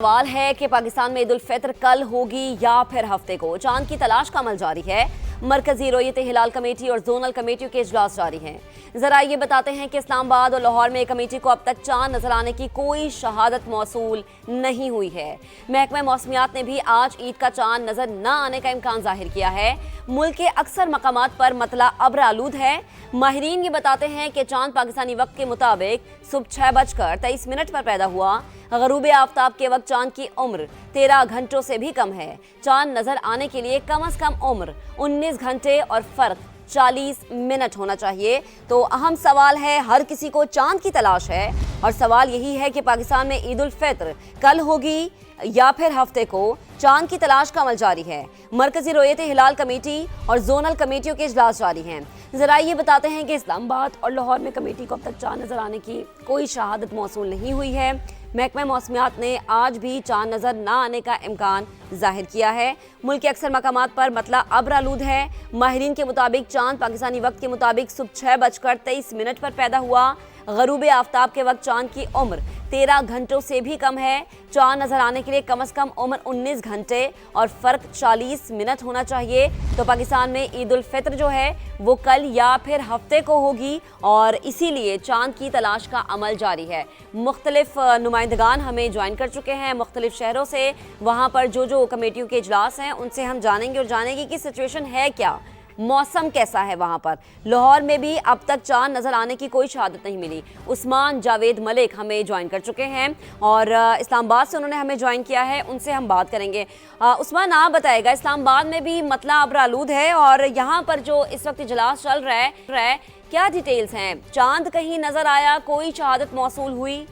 सवाल है कि पाकिस्तान में ईद उल फितर कल होगी या फिर हफ्ते को। चांद की तलाश का अमल जारी है। मरकजी रोयत हिलाल कमेटी और जोनल कमेटियों के इजलास जारी हैं। जरा ये बताते हैं कि इस्लामाबाद और लाहौर में कमेटी को अब तक चांद नजर आने की कोई शहादत मौसूल नहीं हुई है। महकमा मौसमियात ने भी आज ईद का चांद नजर न आने का इम्कान जाहिर किया है। मुल्क के अक्सर मकामात पर मतला अब्र आलूद है। माहिरीन ये बताते हैं कि चांद पाकिस्तानी वक्त के मुताबिक सुबह 6:23 पर पैदा हुआ। गरूब आफ्ताब के वक्त चांद की उम्र 13 घंटों से भी कम है। चांद नजर आने के लिए कम से कम उम्र 19 घंटे और फर्क 40 मिनट होना चाहिए। तो अहम सवाल है, हर किसी को चांद की तलाश है और सवाल यही है कि पाकिस्तान में ईद उल फितर कल होगी या फिर हफ्ते को। चांद की तलाश का अमल जारी है। मरकजी रोयत हिलाल कमेटी और जोनल कमेटियों के इजलास जारी हैं। जरा ये बताते हैं कि इस्लामाबाद और लाहौर में कमेटी को अब तक चांद नजर आने की कोई शहादत मौसूल नहीं हुई है। महकमा मौसमियात ने आज भी चांद नजर न आने का इम्कान जाहिर किया है। मुल्क के अक्सर मकामात पर मतला अब्र आलूद है। माहिरीन के मुताबिक चांद पाकिस्तानी वक्त के मुताबिक सुबह 6:23 पर पैदा हुआ। गरूब आफ्ताब के वक्त चांद की उम्र 13 घंटों से भी कम है। चांद नजर आने के लिए कम से कम उम्र 19 घंटे और फर्क 40 मिनट होना चाहिए। तो पाकिस्तान में ईद उल फितर जो है वो कल या फिर हफ्ते को होगी और इसीलिए चांद की तलाश का अमल जारी है। मुख्तलिफ नुमाइंदगान हमें ज्वाइन कर चुके हैं मुख्तलिफ शहरों से। वहाँ पर जो कमेटियों के इजलास हैं उनसे हम जानेंगे और जानेंगे कि सिचुएशन है क्या, मौसम कैसा है वहाँ पर। लाहौर में भी अब तक चांद नजर आने की कोई शहादत नहीं मिली। उस्मान जावेद मलिक हमें ज्वाइन कर चुके हैं और इस्लामाबाद से उन्होंने हमें ज्वाइन किया है, उनसे हम बात करेंगे। उस्मान, आप बताएगा, इस्लामाबाद में भी मतला अब्र आलूद है और यहाँ पर जो इस वक्त इजलास चल रहा है क्या डिटेल्स हैं? चांद कहीं नजर आया, कोई शहादत मौसूल हुई?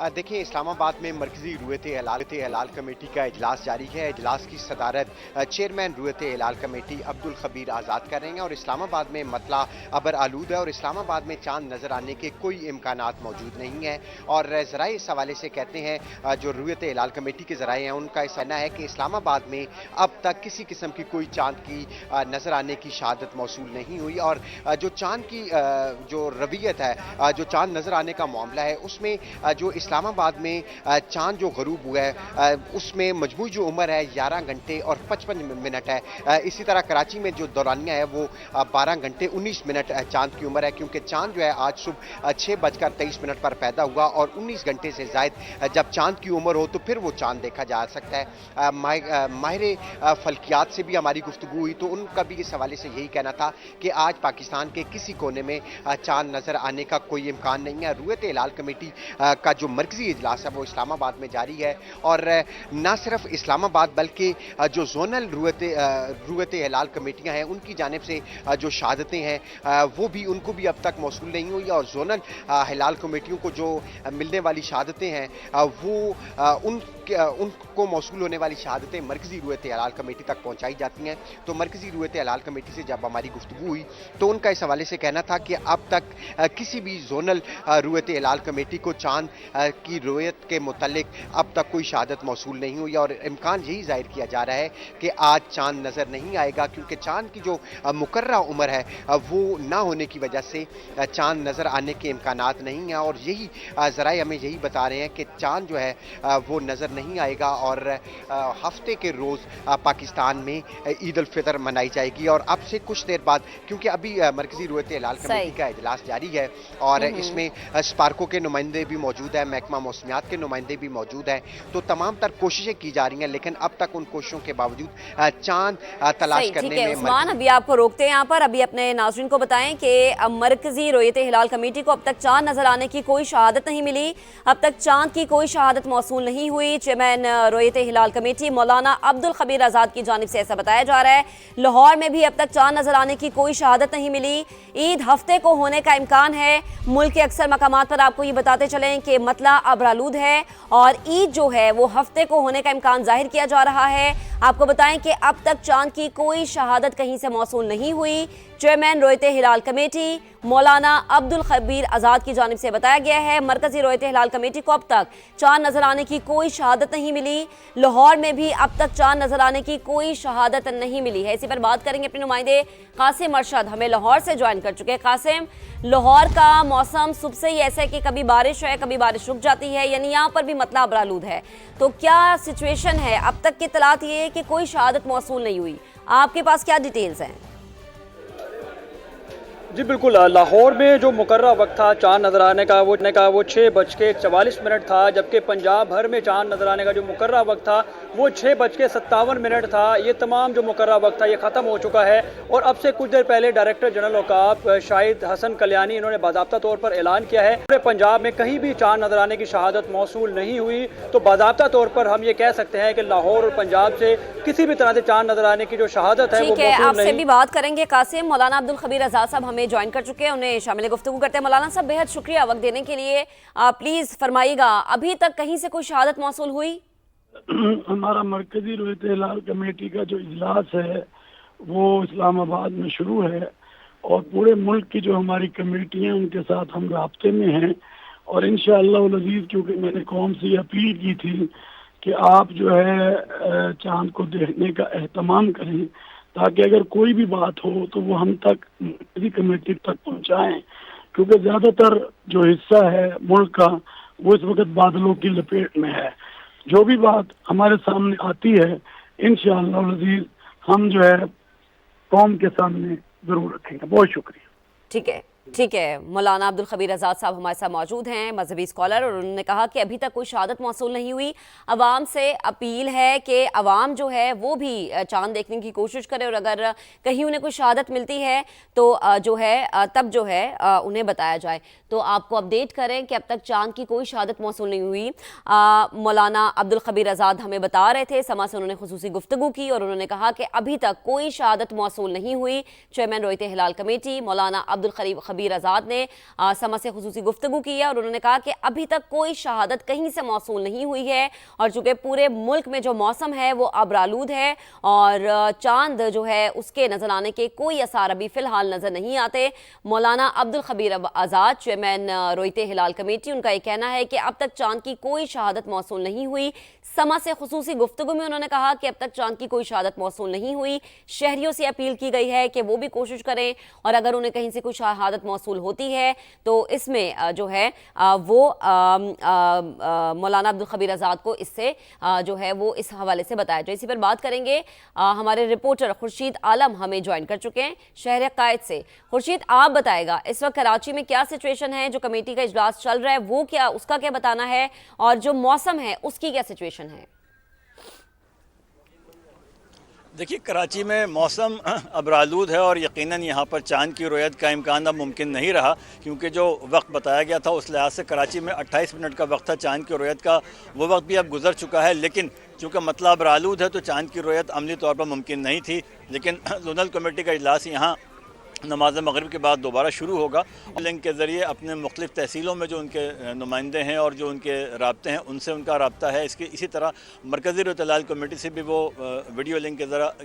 देखिए, इस्लामाबाद में मरकजी रुयत हिलाल कमेटी का इजलास जारी है। इजलास की सदारत चेयरमैन रुयत हिलाल कमेटी अब्दुल खबीर आज़ाद कर रहे हैं और इस्लामाबाद में मतला अबर आलूद है और इस्लामाबाद में चांद नज़र आने के कोई इम्कानात मौजूद नहीं है। और ज़राए इस हवाले से कहते हैं, जो रुयत हिलाल कमेटी के ज़राए हैं उनका ऐसा कहना है कि इस्लामाबाद में अब तक किसी किस्म की कोई चांद की नज़र आने की शहादत मौसूल नहीं हुई। और जो चांद की जो रवियत है, जो चांद नज़र आने का मामला है, उसमें जो इस्लामाबाद में चांद जो गरूब हुआ है उसमें मजमूई जो उम्र है 11 घंटे और 55 मिनट है। इसी तरह कराची में जो दौरानिया है वो 12 घंटे 19 मिनट चांद की उम्र है, क्योंकि चांद जो है आज सुबह 6:23 पर पैदा हुआ और 19 घंटे से ज़ायद जब चांद की उम्र हो तो फिर वो चांद देखा जा सकता है। माहिर फल्कियात से भी हमारी गुफ्तगू हुई तो उनका भी इस हवाले से यही कहना था कि आज पाकिस्तान के किसी कोने में चांद नज़र आने का कोई इम्कान नहीं है। रुयत हिलाल कमेटी का जो मरकजी इजलास है वो इस्लामाबाद में जारी है और न सिर्फ इस्लामाबाद बल्कि जो जोनल रुयत हिलाल कमेटियां हैं उनकी जानिब से जो शहादतें हैं वो भी उनको भी अब तक मौसूल नहीं हुई और जोनल हिलाल कमेटियों को जो मिलने वाली शहादतें हैं वो उनको मौसूल होने वाली शहादतें मरकजी रुयत हिलाल कमेटी तक पहुँचाई जाती हैं। तो मरकजी रुयत हिलाल कमेटी से जब हमारी गुफ्तगू हुई तो उनका इस हवाले से कहना था कि अब तक किसी भी जोनल रुयत हिलाल कमेटी को चांद की रोयत के मुतालिक अब तक कोई शहादत मौसूल नहीं हुई और इम्कान यही जाहिर किया जा रहा है कि आज चांद नज़र नहीं आएगा, क्योंकि चांद की जो मुकर्रा उम्र है वो ना होने की वजह से चांद नज़र आने के इम्कानात नहीं हैं। और यही ज़राए हमें यही बता रहे हैं कि चांद जो है वो नज़र नहीं आएगा और हफ्ते के रोज़ पाकिस्तान में ईद उल फितर मनाई जाएगी। और अब से कुछ देर बाद, क्योंकि अभी मरकजी रुयत हिलाल कमेटी का इजलास जारी है और इसमें स्पार्को के नुमाइंदे भी मौजूद है, महकमा मौसमियात के नुमाइंदे भी मौजूद हैं, तो तमाम तर कोशिशें की जा रही हैं, लेकिन अब तक उन कोशिशों के बावजूद चांद तलाश करने में। उस्मान, अभी आपको रोकते हैं यहाँ पर। अभी अपने नाज़रीन को बताएं कि मरकजी रोयत हिलाल कमेटी को अब तक चांद नजर आने की कोई शहादत नहीं मिली। अब तक चांद की कोई शहादत मौसूल नहीं हुई। चेयरमैन रोयत हिलाल कमेटी मौलाना अब्दुल खबीर आज़ाद की जानिब से ऐसा बताया जा रहा है। लाहौर में भी अब तक चांद नजर आने की कोई शहादत नहीं मिली। ईद हफ्ते को होने का इम्कान है। मुल्क के अक्सर मकामात पर आपको ये बताते चलें कि मतला अब्र आलूद है और ईद जो है वो हफ्ते को होने का इम्कान जाहिर किया जा रहा है। आपको बताएं कि अब तक चांद की कोई शहादत कहीं से मौसूल नहीं हुई। चेयरमैन रोयत हिलाल कमेटी मौलाना अब्दुल खबीर आज़ाद की जानिब से बताया गया है मरकजी रोयत हिलाल कमेटी को अब तक चांद नजर आने की कोई शहादत नहीं मिली। लाहौर में भी अब तक चांद नजर आने की कोई शहादत नहीं मिली है। इसी पर बात करेंगे अपने नुमाइंदे कासिम अरशद हमें लाहौर से ज्वाइन कर चुके हैं। कासिम, लाहौर का मौसम सुबह से ही ऐसा है कि कभी बारिश है कभी बारिश रुक जाती है, यानी यहाँ पर भी मतला अबरालूद है, तो क्या सिचुएशन है? अब तक की इत्तलात ये है कि कोई शहादत मौसूल नहीं हुई, आपके पास क्या डिटेल्स हैं? जी बिल्कुल, लाहौर में जो मुकर्रा वक्त था चांद नज़र आने का वो 6:44 था, जबकि पंजाब भर में चांद नज़र आने का जो मुकर्रा वक्त था वो 6:57 था। ये तमाम जो मुकर्रा वक्त था ये ख़त्म हो चुका है और अब से कुछ देर पहले डायरेक्टर जनरल औकाफ शाहिद हसन कल्याणी इन्होंने बाज़ाब्ता तौर पर ऐलान किया है पूरे पंजाब में कहीं भी चांद नज़र आने की शहादत मौसूल नहीं हुई। तो बाज़ाब्ता तौर पर हम ये कह सकते हैं कि लाहौर और पंजाब से किसी भी तरह से चांद नज़र आने की जो शहादत है वो मौसूल नहीं। आपसे भी बात करेंगे कासिम। मौलाना अब्दुल खबीर आज़ाद साहब हमें ज्वाइन कर चुके हैं, उन्हें शामिल गुफ्तगू करते हैं। मौलाना साहब, बेहद शुक्रिया वक्त देने के लिए। प्लीज फरमाइएगा, अभी तक कहीं से कोई शहादत मौसूल हुई? हमारा मरकजी रोयत हिलाल कमेटी का जो इजलास है वो इस्लामाबाद में शुरू है और पूरे मुल्क की जो हमारी कमेटी हैं उनके साथ हम राब्ते में हैं और इंशाअल्लाह अज़ीज़, क्योंकि मैंने कौम से अपील की थी कि आप जो है चांद को देखने का एहतमाम करें ताकि अगर कोई भी बात हो तो वो हम तक मरकजी कमेटी तक पहुंचाएं, क्योंकि ज़्यादातर जो हिस्सा है मुल्क का वो इस वक्त बादलों की लपेट में है। जो भी बात हमारे सामने आती है इंशाअल्लाह अज़ीज़ हम जो है कौम के सामने ज़रूर रखेंगे। बहुत शुक्रिया। ठीक है। मौलाना अब्दुल खबीर आज़ाद साहब हमारे साथ मौजूद हैं, मजहबी स्कॉलर, और उन्होंने कहा कि अभी तक कोई शहादत मौसूल नहीं हुई। अवाम से अपील है कि अवाम जो है वो भी चांद देखने की कोशिश करे और अगर कहीं उन्हें कोई शहादत मिलती है तो जो है तब जो है उन्हें बताया जाए। तो आपको अपडेट करें कि अब तक चांद की कोई शहादत मौसूल नहीं हुई। मौलाना अब्दुल खबीर आज़ाद हमें बता रहे थे, समा से उन्होंने खुसूसी गुफ्तगू की और उन्होंने कहा कि अभी तक कोई शहादत मौसूल नहीं हुई। चेयरमैन रोयत हिलाल कमेटी मौलाना अब्दुल खबीर आज़ाद ने समा से खुसूसी गुफ्तगू की है और उन्होंने कहा कि अभी तक कोई शहादत कहीं से मौसूल नहीं हुई है और चूंकि पूरे मुल्क में जो मौसम है वो अबरालूद है और चांद जो है उसके नजर आने के कोई आसार अभी फिलहाल नजर नहीं आते। मौलाना अब्दुल खबीर आज़ाद चेयरमैन रोयत हिलाल कमेटी, उनका ये कहना है कि अब तक चांद की कोई शहादत मौसूल नहीं हुई। समा से खुसूसी गुफ्तगू में उन्होंने कहा कि अब तक चांद की कोई शहादत मौसूल नहीं हुई। शहरियों से अपील की गई है कि वो भी कोशिश करें और अगर उन्हें कहीं से कोई शहादत मौसूल होती है तो इसमें जो है वो मौलाना अब्दुल खबीर आज़ाद को इससे जो है वो इस हवाले से बताया जाए। इसी पर बात करेंगे, हमारे रिपोर्टर खुर्शीद आलम हमें ज्वाइन कर चुके हैं शहर कायद से। खुर्शीद, आप बताएगा इस वक्त कराची में क्या सिचुएशन है, जो कमेटी का इजलास चल रहा है वो क्या, उसका क्या बताना है और जो मौसम है उसकी क्या सिचुएशन है? देखिए, कराची में मौसम अबरालूद है और यकीनन यहाँ पर चांद की रोयत का इम्कान अब मुमकिन नहीं रहा, क्योंकि जो वक्त बताया गया था उस लिहाज से कराची में 28 मिनट का वक्त था चांद की रोयत का, वो वक्त भी अब गुजर चुका है। लेकिन चूँकि मतला अबरालूद है तो चांद की रोयत अमली तौर पर मुमकिन नहीं थी। लेकिन जोनल कमेटी का इजलास यहाँ नमाज मगरिब के बाद दोबारा शुरू होगा। लिंक के ज़रिए अपने मुख्तलिफ़ तहसीलों में जो उनके नुमाइंदे हैं और जो उनके राब्ते हैं उनसे उनका राब्ता है। इसी तरह मरकज़ी रोयत हिलाल कमेटी से भी वो वीडियो लिंक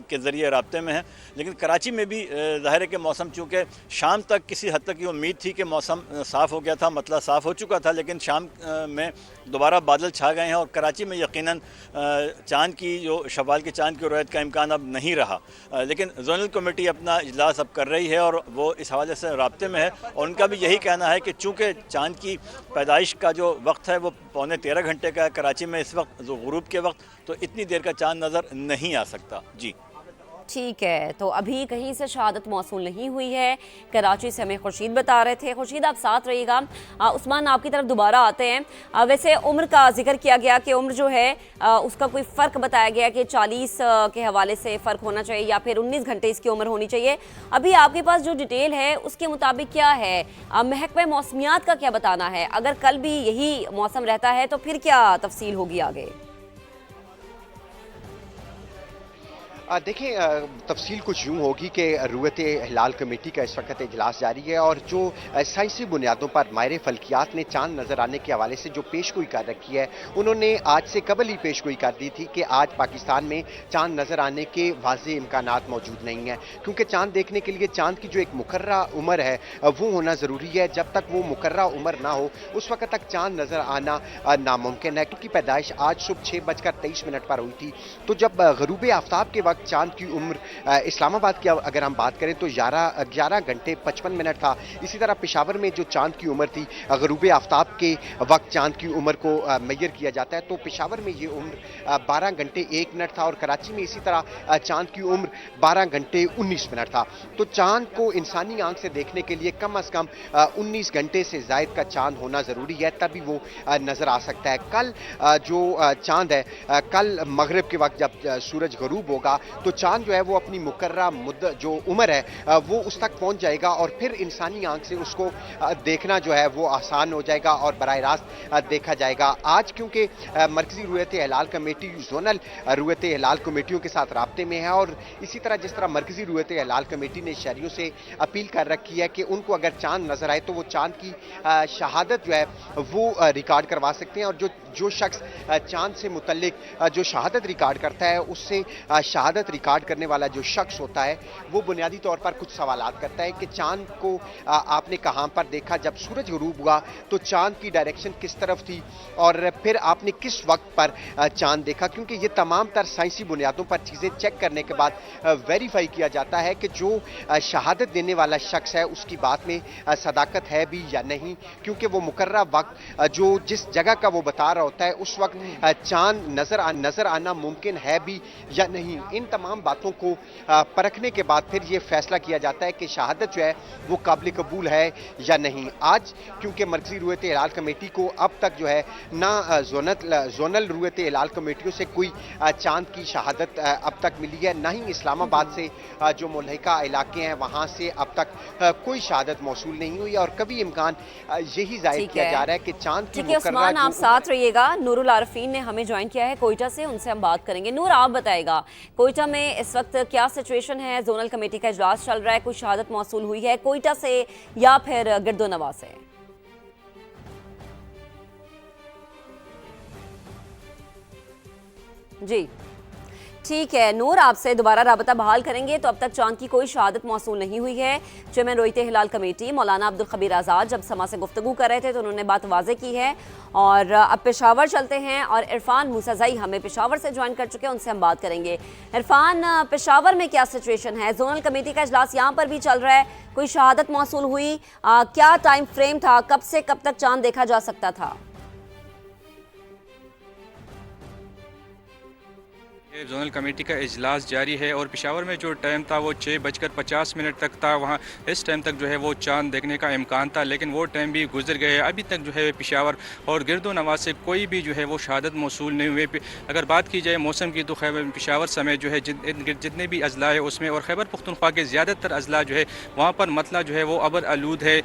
के ज़रिए राब्ते में हैं। लेकिन कराची में भी ज़ाहिर है कि मौसम चूँकि शाम तक किसी हद तक ये उम्मीद थी कि मौसम साफ़ हो गया था, मतलब साफ़ हो चुका था, लेकिन शाम में दोबारा बादल छा गए हैं और कराची में यकीनन चांद की जो शवाल के चांद की रोयत का इम्कान अब नहीं रहा। लेकिन जोनल कमेटी अपना इजलास अब कर रही है और वो इस हवाले से राब्ते में है और उनका भी यही कहना है कि चूँकि चांद की पैदाइश का जो वक्त है वो 13.25 घंटे का है कराची में इस वक्त, जो गुरूब के वक्त, तो इतनी देर का चांद नज़र नहीं आ सकता। जी ठीक है, तो अभी कहीं से शहादत मौसूल नहीं हुई है। कराची से हमें खुर्शीद बता रहे थे। खुर्शीद, आप साथ रहिएगा। उस्मान, आपकी तरफ दोबारा आते हैं। वैसे उम्र का जिक्र किया गया कि उम्र जो है उसका कोई फ़र्क बताया गया कि 40 के हवाले से फ़र्क होना चाहिए या फिर 19 घंटे इसकी उम्र होनी चाहिए। अभी आपके पास जो डिटेल है उसके मुताबिक क्या है? महकमा मौसमियात का क्या बताना है? अगर कल भी यही मौसम रहता है तो फिर क्या तफसील होगी आगे? देखिए, तफसील कुछ यूँ होगी कि रुयत हिलाल कमेटी का इस वक्त इजलास जारी है और जो साइंसी बुनियादों पर माहिर फल्कियात ने चांद नज़र आने के हवाले से जो पेशगोई कर रखी है, उन्होंने आज से कबल ही पेशगोई कर दी थी कि आज पाकिस्तान में चांद नज़र आने के वाज़ेह इम्कानात मौजूद नहीं हैं, क्योंकि चांद देखने के लिए चांद की जो एक मुकर्रा उम्र है वो होना ज़रूरी है। जब तक वो मुकर्रा उम्र ना हो उस वक्त तक चांद नज़र आना नामुमकिन है। क्योंकि पैदाइश आज सुबह 6:23 पर हुई थी, तो जब गरूब आफ्ताब के वक्त चांद की उम्र इस्लामाबाद की अगर हम बात करें तो 11 घंटे 55 मिनट था। इसी तरह पेशावर में जो चांद की उम्र थी, गरूब आफ्ताब के वक्त चांद की उम्र को मैयर किया जाता है, तो पेशावर में ये उम्र 12 घंटे 1 मिनट था और कराची में इसी तरह चांद की उम्र 12 घंटे 19 मिनट था। तो चांद को इंसानी आंख से देखने के लिए कम अज़ कम 19 घंटे से ज़ायद का चांद होना ज़रूरी है, तभी वो नज़र आ सकता है। कल जो चांद है, कल मगरिब के वक्त जब सूरज गरूब होगा तो चांद जो है वो अपनी मुकर्रा मुद्दत जो उम्र है वो उस तक पहुंच जाएगा और फिर इंसानी आंख से उसको देखना जो है वो आसान हो जाएगा और बराह रास्त देखा जाएगा। आज क्योंकि मरकजी रुयत हिलाल कमेटी जोनल रुयत हिलाल कमेटियों के साथ राब्ते में है और इसी तरह जिस तरह मरकजी रुयत हिलाल कमेटी ने शहरियों से अपील कर रखी है कि उनको अगर चांद नजर आए तो वो चांद की शहादत जो है वो रिकॉर्ड करवा सकते हैं और जो शख्स चांद से मुतल्लिक जो शहादत रिकॉर्ड करता है उससे शहादत रिकॉर्ड करने वाला जो शख्स होता है वो बुनियादी तौर पर कुछ सवालात करता है कि चांद को आपने कहाँ पर देखा, जब सूरज गरूब हुआ तो चांद की डायरेक्शन किस तरफ थी और फिर आपने किस वक्त पर चांद देखा, क्योंकि ये तमाम तर साइंसी बुनियादों पर चीज़ें चेक करने के बाद वेरीफाई किया जाता है कि जो शहादत देने वाला शख्स है उसकी बात में सदाकत है भी या नहीं, क्योंकि वो मुकर्रा वक्त जो जिस जगह का वो बता रहा होता है उस वक्त चांद नजर आना मुमकिन है भी या नहीं। इन तमाम बातों को परखने के बाद फिर ये फैसला किया जाता है कि शहादत जो है वो काबिल कबूल है या नहीं। आज क्योंकि मरकजी रुयत हिलाल कमेटी को अब तक जो है ना जोनल रुयत हिलाल कमेटियों से कोई चांद की शहादत अब तक मिली है, ना ही इस्लामाबाद से जो मुल्हिका इलाके हैं वहाँ से अब तक कोई शहादत मौसूल नहीं हुई और कभी इम्कान यही जाहिर किया जा रहा है कि चांद की उस्मान आप साथ रहिएगा। नूरुल आरफीन ने हमें ज्वाइन किया है कोयटा से, उनसे हम बात करेंगे। नूर, आप बताएगा कोयटा में इस वक्त क्या सिचुएशन है? जोनल कमेटी का इजलास चल रहा है, कुछ शहादत मौसूल हुई है कोयटा से या फिर गिरदोनवा से? जी ठीक है नूर, आपसे दोबारा राबता बहाल करेंगे। तो अब तक चांद की कोई शहादत मौसूल नहीं हुई है। चेयरमैन रोयत हिलाल कमेटी मौलाना अब्दुल खबीर आज़ाद जब समा से गुफ्तगू कर रहे थे तो उन्होंने बात वाज़े की है। और अब पेशावर चलते हैं और इरफान मूसाज़ई हमें पेशावर से ज्वाइन कर चुके हैं, उनसे हम बात करेंगे। इरफान, पेशावर में क्या सिचुएशन है? जोनल कमेटी का इजलास यहाँ पर भी चल रहा है, कोई शहादत मौसूल हुई? क्या टाइम फ्रेम था, कब से कब तक चांद देखा जा सकता था? जोनल कमेटी का इजलास जारी है और पेशावर में जो टाइम था वो 6:50 तक था। वहाँ इस टाइम तक जो है वो चांद देखने का इम्कान था, लेकिन वो टाइम भी गुजर गए। अभी तक जो है पेशावर और गिरदोनवा से कोई भी जो है वो शहादत मौसूल नहीं हुए। अगर बात की जाए मौसम की तो पेशावर समेत जो है जितने भी अजला है उसमें और खैबर पुख्तनख्वा के ज़्यादातर अजला जो है वहाँ पर मतला जो है वो अबर आलूद है।